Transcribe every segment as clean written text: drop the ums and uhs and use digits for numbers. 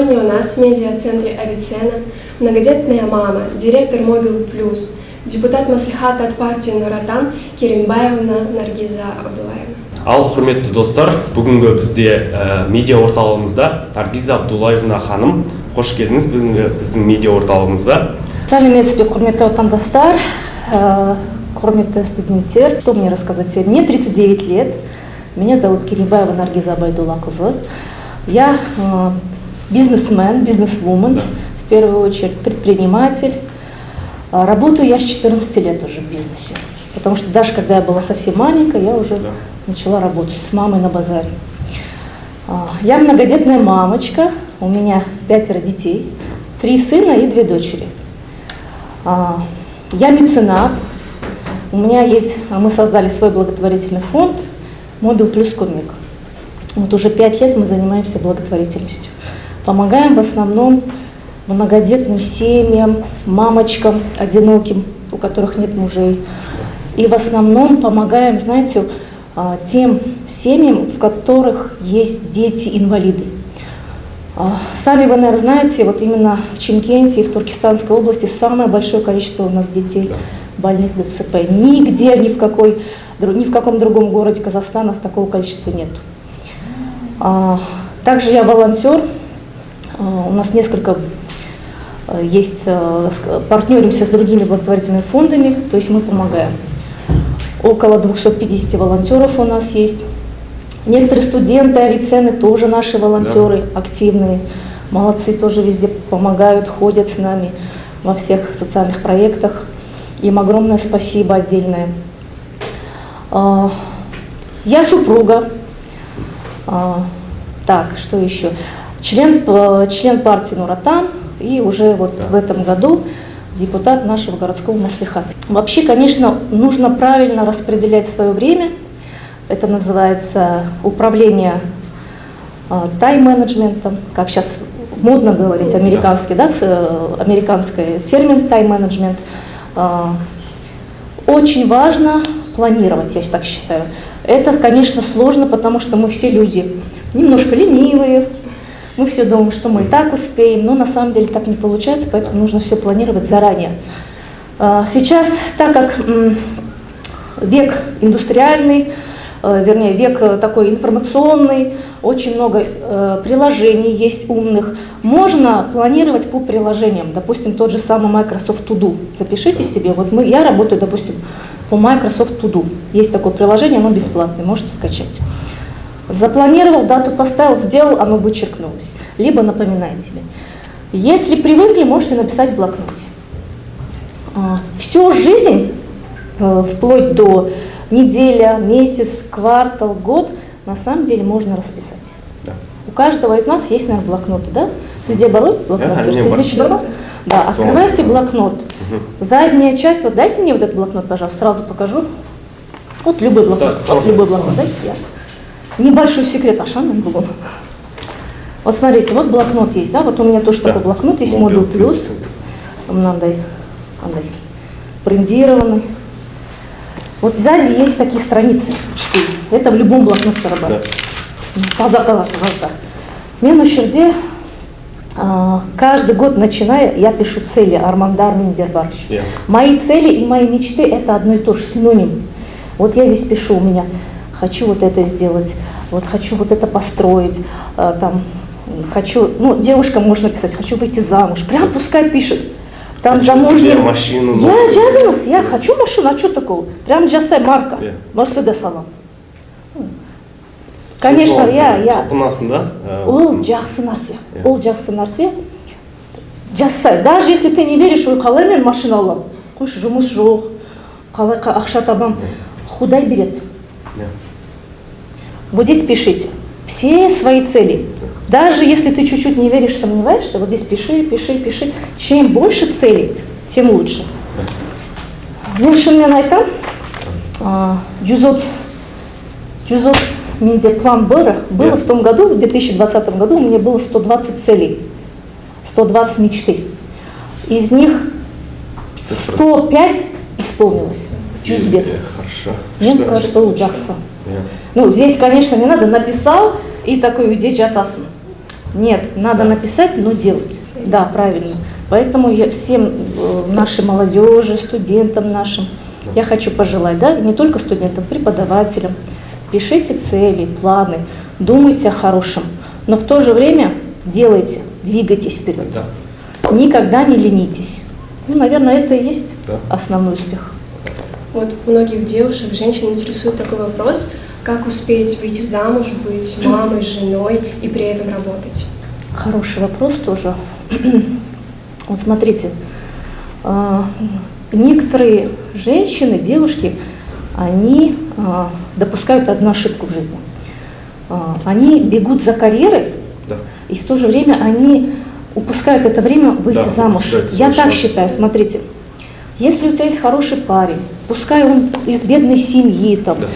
Сегодня у нас в медиа-центре Авиценна многодетная мама, директор Мобил Плюс, депутат Маслихата от партии Нур-Отан Керимбаевна Наргиза Абдуллаевна. Ал құрметті достар, бүгінгі бізде медиа орталығымызда Наргиза Абдуллаевна ханым. Қош келдіңіз бүгінгі біздің медиа орталығымызда. Сәлеметсіз бе, құрметті отандастар, құрметті студенттер. Что мне рассказать сегодня? Мне 39 лет. Меня зовут Керимбаева Наргиза Абайдуллақызы. Я бизнесмен, бизнесвумен, в первую очередь предприниматель. Работаю я с 14 лет уже в бизнесе. Потому что даже когда я была совсем маленькая, я уже начала работать с мамой на базаре. Я многодетная мамочка, у меня 5 детей, 3 сына и 2 дочери. Я меценат, у меня есть, мы создали свой благотворительный фонд Мобил Плюс Комик. Вот уже 5 лет мы занимаемся благотворительностью. Помогаем в основном многодетным семьям, мамочкам одиноким, у которых нет мужей. И в основном помогаем, знаете, тем семьям, в которых есть дети-инвалиды. Сами вы, наверное, знаете, вот именно в Чимкенте и в Туркестанской области самое большое количество у нас детей больных ДЦП. Нигде, ни в каком другом городе Казахстана такого количества нет. Также я волонтер. У нас несколько есть, партнеримся с другими благотворительными фондами, то есть мы помогаем. Около 250 волонтеров у нас есть. Некоторые студенты Авиценны тоже наши волонтеры, активные, молодцы, тоже везде помогают, ходят с нами во всех социальных проектах. Им огромное спасибо отдельное. Я супруга. Так, что еще? Член партии Нур-Отан и уже вот в этом году депутат нашего городского маслихата. Вообще, конечно, нужно правильно распределять свое время. Это называется управление тайм-менеджментом, как сейчас модно говорить, американский, да, американский термин тайм-менеджмент. Очень важно планировать, я так считаю. Это, конечно, сложно, потому что мы все люди немножко ленивые, мы все думаем, что мы и так успеем, но на самом деле так не получается, поэтому нужно все планировать заранее. Сейчас, так как век индустриальный, вернее, век такой информационный, очень много приложений есть умных, можно планировать по приложениям, допустим, тот же самый Microsoft To Do. Запишите себе, вот я работаю, допустим, по Microsoft To Do. Есть такое приложение, оно бесплатное, можете скачать. Запланировал, дату поставил, сделал, оно вычеркнулось. Либо напоминает тебе. Если привыкли, можете написать в блокноте. Всю жизнь, вплоть до неделя, месяц, квартал, год, на самом деле можно расписать. Да. У каждого из нас есть, наверное, блокноты, да? Среди блокнот? Да, открывайте блокнот. Задняя часть, вот дайте мне вот этот блокнот, пожалуйста, сразу покажу. Вот любой блокнот, любой блокнот, дайте я. Небольшой секрет, Ашан был. Вот смотрите, вот блокнот есть, да, вот у меня тоже такой блокнот есть, Мобил Плюс, брендированный. Вот сзади есть такие страницы, это в любом блокноте работает. Мен үшірде каждый год, начиная, я пишу цели, Армандар Миндербарович. Мои цели и мои мечты – это одно и то же, синоним. Вот я здесь пишу, у меня хочу вот это сделать, вот хочу вот это построить, там, хочу, ну, девушка может написать, хочу выйти замуж, прям пускай пишет. Там замужняя машину. Я жазамыз, я хочу машину, а что такого? Прям жасай марка, Мерседес алам. Конечно, я. Ол жақсы нәрсе, ол жақсы нәрсе. Жасай, даже если ты не веришь, ой, қалай мен машина алам, қойшы, жұмыс жоқ, қалай ақша табам, Худай берет. Вот здесь пишите все свои цели. Даже если ты чуть-чуть не веришь, сомневаешься, вот здесь пиши, пиши, пиши. Чем больше целей, тем лучше. Мен шынымен айтам, 130 менде план было в том году, в 2020 году у меня было 120 целей, 120 мечты. Из них 105 исполнилось. Без. Мне кажется, ол жақсы. Ну, здесь, конечно, не надо, написал и такой, где жатасын. Нет, надо Да. написать, но делать. Цель. Да, правильно. Поэтому я всем нашей молодежи, студентам нашим, я хочу пожелать, да, и не только студентам, преподавателям, пишите цели, планы, думайте о хорошем, но в то же время делайте, двигайтесь вперед. Да. Никогда не ленитесь. Ну, наверное, это и есть Да. основной успех. Вот многих девушек, женщин интересует такой вопрос, как успеть выйти замуж, быть мамой, женой и при этом работать? Хороший вопрос тоже. Вот смотрите, некоторые женщины, девушки, они допускают одну ошибку в жизни. Они бегут за карьерой, Да. и в то же время они упускают это время выйти Да, замуж. упускают свой Я так шанс. считаю, смотрите, если у тебя есть хороший парень, пускай он из бедной семьи, там, Да.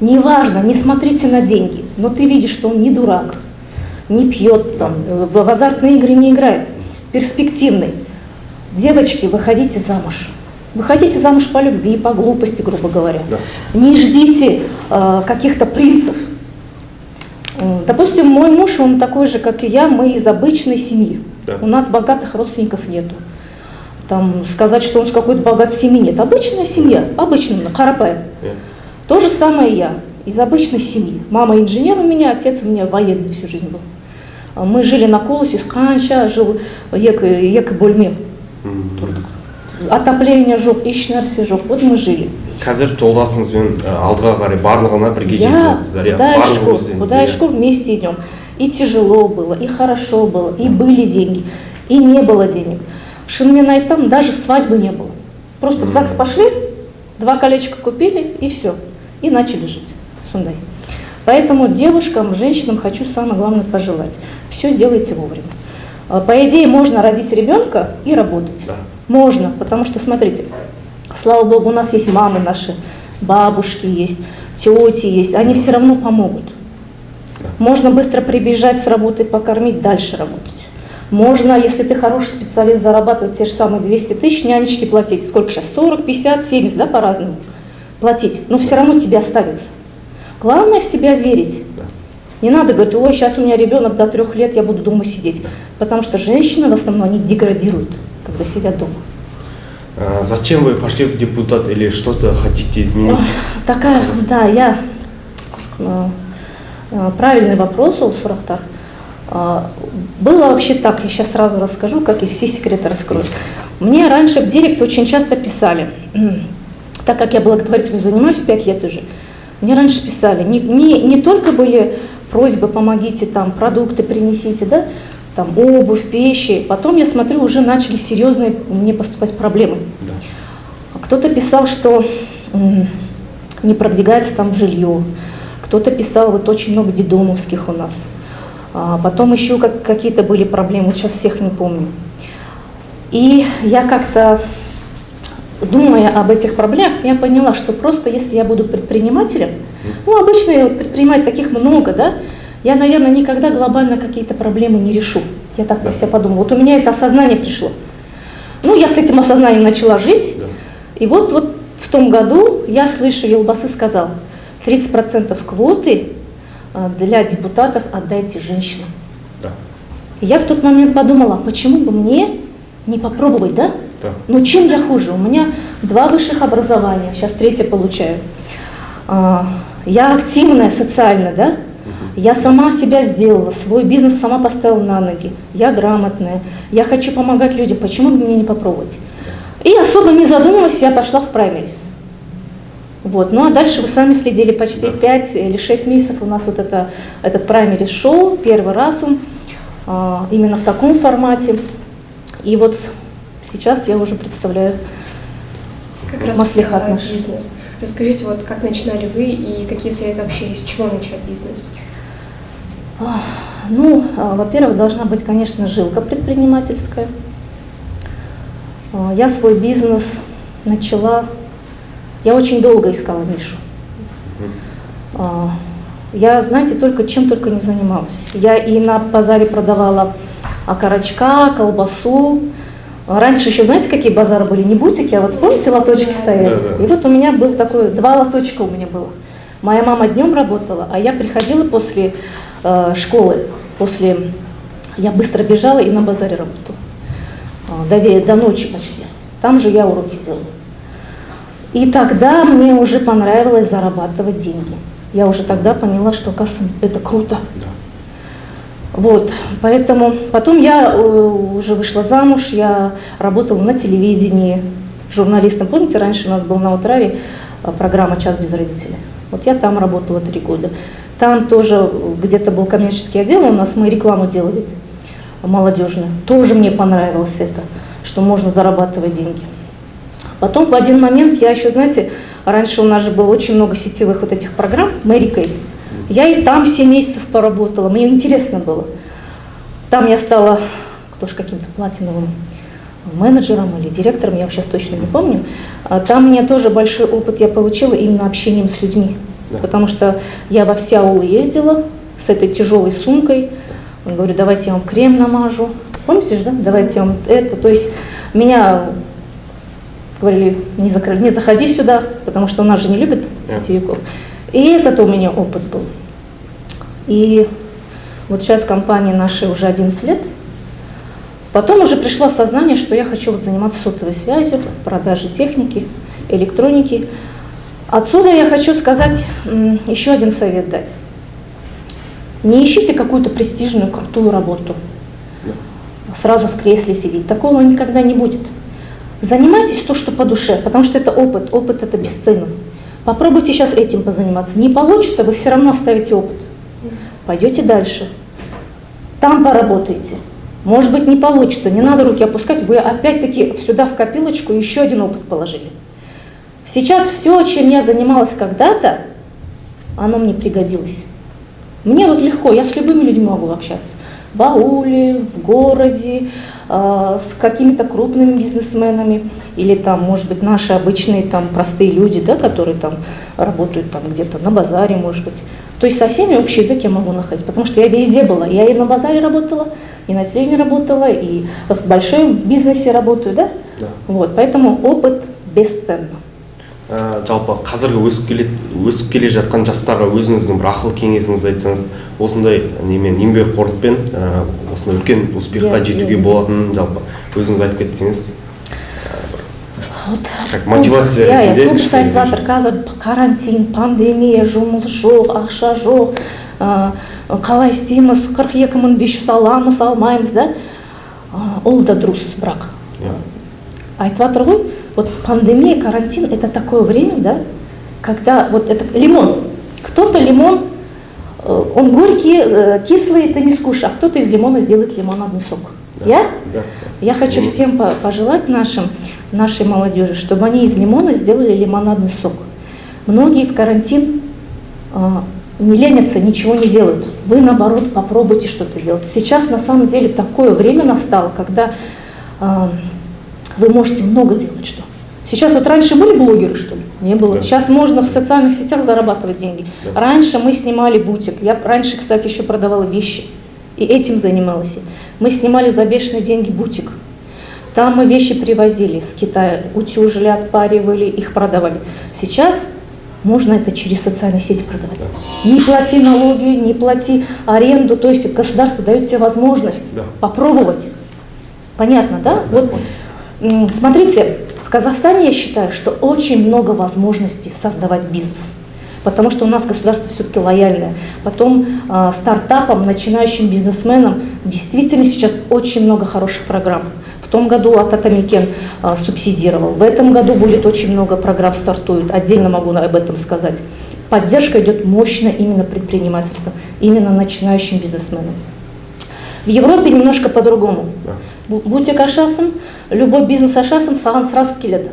неважно, не смотрите на деньги, но ты видишь, что он не дурак, не пьет, там, в азартные игры не играет, перспективный. Девочки, выходите замуж. Выходите замуж по любви, по глупости, грубо говоря. Да. Не ждите каких-то принцев. Допустим, мой муж, он такой же, как и я, мы из обычной семьи. Да. У нас богатых родственников нету. Там, сказать, что он с какой-то богатой семьи нет. Обычная семья, обычная, Карапаев. То же самое я, из обычной семьи. Мама инженер у меня, отец у меня военный всю жизнь был. Мы жили на Колосе, қанша жыл екі бөлме. Отопление жоқ, еш нәрсе жоқ. Вот мы жили. Қазір жолдасыңызбен алдыға қарай барлығына бірге жетіп жатсыздар, иә? Куда школ вместе идем. И тяжело было, и хорошо было, и были деньги, и не было денег. Шынымен айтам, даже свадьбы не было. Просто в ЗАГС пошли, 2 колечка купили, и все. И начали жить. Сундай. Поэтому девушкам, женщинам хочу самое главное пожелать. Все делайте вовремя. По идее, можно родить ребенка и работать. Да. Можно, потому что, смотрите, слава богу, у нас есть мамы наши, бабушки есть, тети есть, они все равно помогут. Да. Можно быстро прибежать с работы, покормить, дальше работать. Можно, если ты хороший специалист, зарабатывать те же самые 200 тысяч, нянечки платить. Сколько сейчас? 40, 50, 70, да, по-разному. Платить. Но все равно тебе останется. Главное в себя верить. Да. Не надо говорить, ой, сейчас у меня ребенок до 3 лет, я буду дома сидеть. Потому что женщины в основном, они деградируют, когда сидят дома. Зачем вы пошли в депутат или что-то хотите изменить? Такая, да, правильный вопрос у Сурахтар. Было вообще так, я сейчас сразу расскажу, как и все секреты раскрою. Мне раньше в директ очень часто писали, так как я благотворительностью занимаюсь 5 лет уже, мне раньше писали, не только были просьбы, помогите, там, продукты принесите, да, там, обувь, вещи. Потом, я смотрю, уже начали серьезные мне поступать проблемы. Да. Кто-то писал, что не продвигается там жилье. Кто-то писал, вот очень много детдомовских у нас. Потом еще какие-то были проблемы, вот сейчас всех не помню. И я как-то, думая об этих проблемах, я поняла, что просто если я буду предпринимателем, ну, обычно предпринимателей таких много, да, я, наверное, никогда глобально какие-то проблемы не решу. Я так про себя подумала. Вот у меня это осознание пришло. Ну, я с этим осознанием начала жить. Да. И вот в том году я слышу, Елбасы сказал, 30% квоты для депутатов отдайте женщинам. Да. И я в тот момент подумала, почему бы мне не попробовать, да? Да. Ну, чем я хуже? У меня 2 высших образования, сейчас 3 получаю. Я активная социально, да? Я сама себя сделала, свой бизнес сама поставила на ноги. Я грамотная, я хочу помогать людям, почему бы мне не попробовать? И особо не задумываясь, я пошла в праймерис. Вот. Ну а дальше вы сами следили почти 5 или 6 месяцев у нас вот этот праймерис шел, первый раз он именно в таком формате. И вот сейчас я уже представляю Как раз маслихат про наш. бизнес. Расскажите, вот как начинали вы и какие советы вообще, из чего начать бизнес? Ну, во-первых, должна быть, конечно, жилка предпринимательская. Я свой бизнес начала, я очень долго искала нишу. Я, знаете, чем только не занималась. Я и на базаре продавала окорочка, колбасу. Раньше еще, знаете, какие базары были? Не бутики, а вот помните, лоточки стояли? Да. И вот у меня был такой, 2 лоточка у меня было. Моя мама днем работала, а я приходила после школы, после Я быстро бежала и на базаре работала. До ночи почти. Там же я уроки делала. И тогда мне уже понравилось зарабатывать деньги. Я уже тогда поняла, что, оказывается, это круто. Да. Вот, поэтому потом я уже вышла замуж, я работала на телевидении журналистом. Помните, раньше у нас был на Утраре программа «Час без родителей». Вот я там работала 3 года. Там тоже где-то был коммерческий отдел, у нас мы рекламу делали молодежную. Тоже мне понравилось это, что можно зарабатывать деньги. Потом в один момент я еще, знаете, раньше у нас же было очень много сетевых вот этих программ, Мэри Кей. Я и там 7 месяцев поработала, мне интересно было. Там я стала тоже каким-то платиновым менеджером или директором, я сейчас точно не помню. Там мне тоже большой опыт я получила именно общением с людьми. Да. Потому что я во все аулы ездила с этой тяжелой сумкой. Говорю, давайте я вам крем намажу. Помните же, да? Давайте я вам это. То есть меня говорили, не заходи сюда, потому что у нас же не любят сетевиков. И этот у меня опыт был. И вот сейчас компании нашей уже 11 лет. Потом уже пришло сознание, что я хочу вот заниматься сотовой связью, продажей техники, электроники. Отсюда я хочу сказать, еще один совет дать. Не ищите какую-то престижную, крутую работу. Сразу в кресле сидеть. Такого никогда не будет. Занимайтесь то, что по душе, потому что это опыт. Опыт это бесценно. Попробуйте сейчас этим позаниматься. Не получится, вы все равно оставите опыт. Пойдете дальше. Там поработаете. Может быть, не получится, не надо руки опускать. Вы опять-таки сюда в копилочку еще один опыт положили. Сейчас все, чем я занималась когда-то, оно мне пригодилось. Мне вот легко, я с любыми людьми могу общаться. В ауле, в городе, с какими-то крупными бизнесменами, или там, может быть, наши обычные там простые люди, да, которые там работают там где-то на базаре, может быть. То есть со всеми общий язык я могу находить, потому что я везде была. Я и на базаре работала, и на телевидении работала, и в большом бизнесе работаю, да? Да. Вот, поэтому опыт бесценный. Жалпы қазіргі өсіп келе жатқан жастарға өзіңіздің бір ақыл кеңесіңізді айтсаңыз, осындай немен еңбекқорлықпен осындай үлкен успехқа жетуге болатынын жалпы өзіңіз айтып кетсеңіз. Как мотивация ретінде. Көбісі айтып жатыр, қазір карантин, пандемия, жұмыс жоқ, ақша жоқ, қалай істейміз, 42.500 аламыз, алмаймыз, да? Ол да дұрыс, бірақ. Айтып жатыр ғой, вот пандемия, карантин – это такое время, да, когда вот это лимон. Кто-то лимон, он горький, кислый, ты не скушаешь, а кто-то из лимона сделает лимонадный сок. Да, я хочу всем пожелать нашей молодежи, чтобы они из лимона сделали лимонадный сок. Многие в карантин не ленятся, ничего не делают. Вы, наоборот, попробуйте что-то делать. Сейчас, на самом деле, такое время настало, когда вы можете много делать что. Сейчас вот раньше были блогеры, что ли? Не было. Да. Сейчас можно в социальных сетях зарабатывать деньги. Да. Раньше мы снимали бутик. Я раньше, кстати, еще продавала вещи. И этим занималась. Мы снимали за бешеные деньги бутик. Там мы вещи привозили с Китая, утюжили, отпаривали, их продавали. Сейчас можно это через социальные сети продавать. Да. Не плати налоги, не плати аренду. То есть государство дает тебе возможность попробовать. Понятно, да? Вот. Смотрите, в Казахстане я считаю, что очень много возможностей создавать бизнес, потому что у нас государство все-таки лояльное. Потом стартапам, начинающим бизнесменам действительно сейчас очень много хороших программ. В том году Ататамикен субсидировал, в этом году будет очень много программ стартует, отдельно могу об этом сказать. Поддержка идет мощно именно предпринимательством, именно начинающим бизнесменам. В Европе немножко по-другому. Бутик ашасын, любой бизнес ашасын, саған сразу келеді.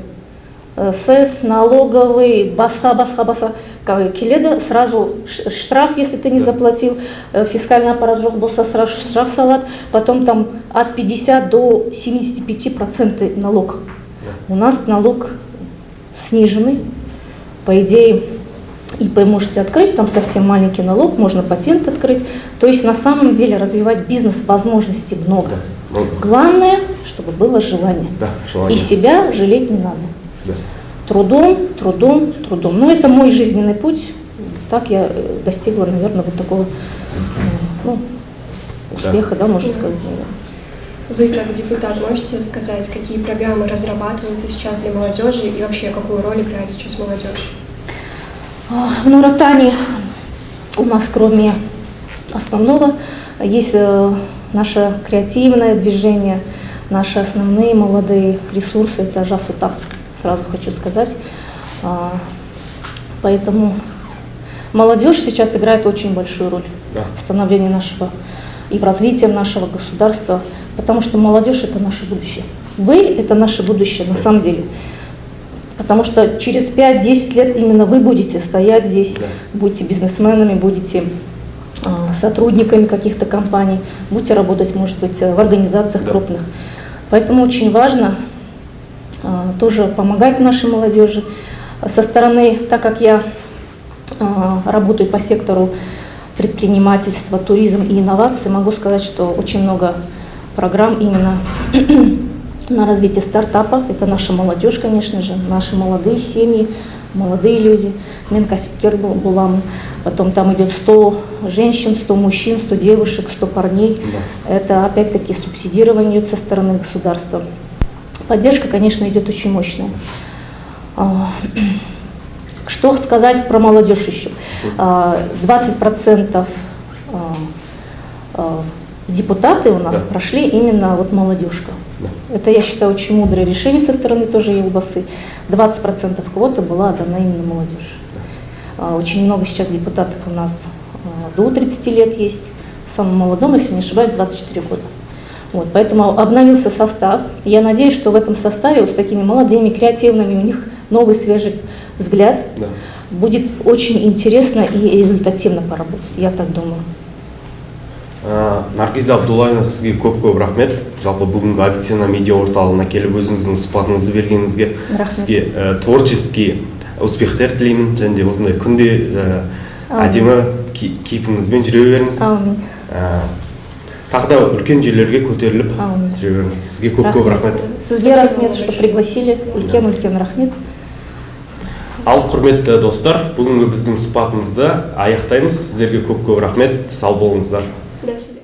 СЭС, налоговый, басқа келеді, сразу штраф, если ты не заплатил, фискальный аппарат жоқ болса, сразу штраф салат, потом там от 50 до 75% налог. У нас налог сниженный, по идее, ИП можете открыть, там совсем маленький налог, можно патент открыть. То есть на самом деле развивать бизнес возможностей много. Главное, чтобы было желание. Да, желание. И себя жалеть не надо. Да. Трудом. Но это мой жизненный путь. Так я достигла, наверное, вот такого успеха, да, можно сказать. Вы как депутат можете сказать, какие программы разрабатываются сейчас для молодежи и вообще какую роль играет сейчас молодежь? В Нур-Отане у нас кроме основного есть наше креативное движение, наши основные молодые ресурсы, это Жасутак, сразу хочу сказать. Поэтому молодежь сейчас играет очень большую роль в становлении нашего и в развитии нашего государства, потому что молодежь – это наше будущее. Вы – это наше будущее на самом деле. Потому что через 5-10 лет именно вы будете стоять здесь, будете бизнесменами, будете сотрудниками каких-то компаний, будете работать, может быть, в организациях крупных. Поэтому очень важно тоже помогать нашей молодежи. Со стороны, так как я работаю по сектору предпринимательства, туризм и инноваций, могу сказать, что очень много программ именно на развитие стартапа. Это наша молодежь, конечно же, наши молодые семьи, молодые люди. Мен кәсіпкер буламын. Потом там идет 100 женщин, 100 мужчин, 100 девушек, 100 парней. Это опять-таки субсидирование идет со стороны государства. Поддержка, конечно, идет очень мощная. Что сказать про молодежь еще? 20% депутаты у нас прошли именно вот молодежка. Это, я считаю, очень мудрое решение со стороны тоже Елбасы. 20% квоты была отдана именно молодежи. Очень много сейчас депутатов у нас до 30 лет есть. Самым молодому, если не ошибаюсь, 24 года. Вот, поэтому обновился состав. Я надеюсь, что в этом составе, с такими молодыми, креативными, у них новый свежий взгляд. Будет очень интересно и результативно поработать, я так думаю. Наргиза Абдуллаевна, сізге көп рахмет. Жалпы бүгінгі Авиценна медиа орталығына келіп өзіңіздің сұхбатыңызды бергеніңізге сізге творческий успехтер тілеймін. Және де осындай күнде әдемі кейпіңізбен жүре беріңіз. Тағы да үлкен жерлерге көтеріліп жүре беріңіз. Сізге көп рахмет. Сізге рахмет, что пригласили. Үлкен рахмет. Ал құрметті достар, бүгінгі біздің сұхбатымызды аяқтаймыз. Сіздерге көп рахмет. Сау болыңыздар. До свидания.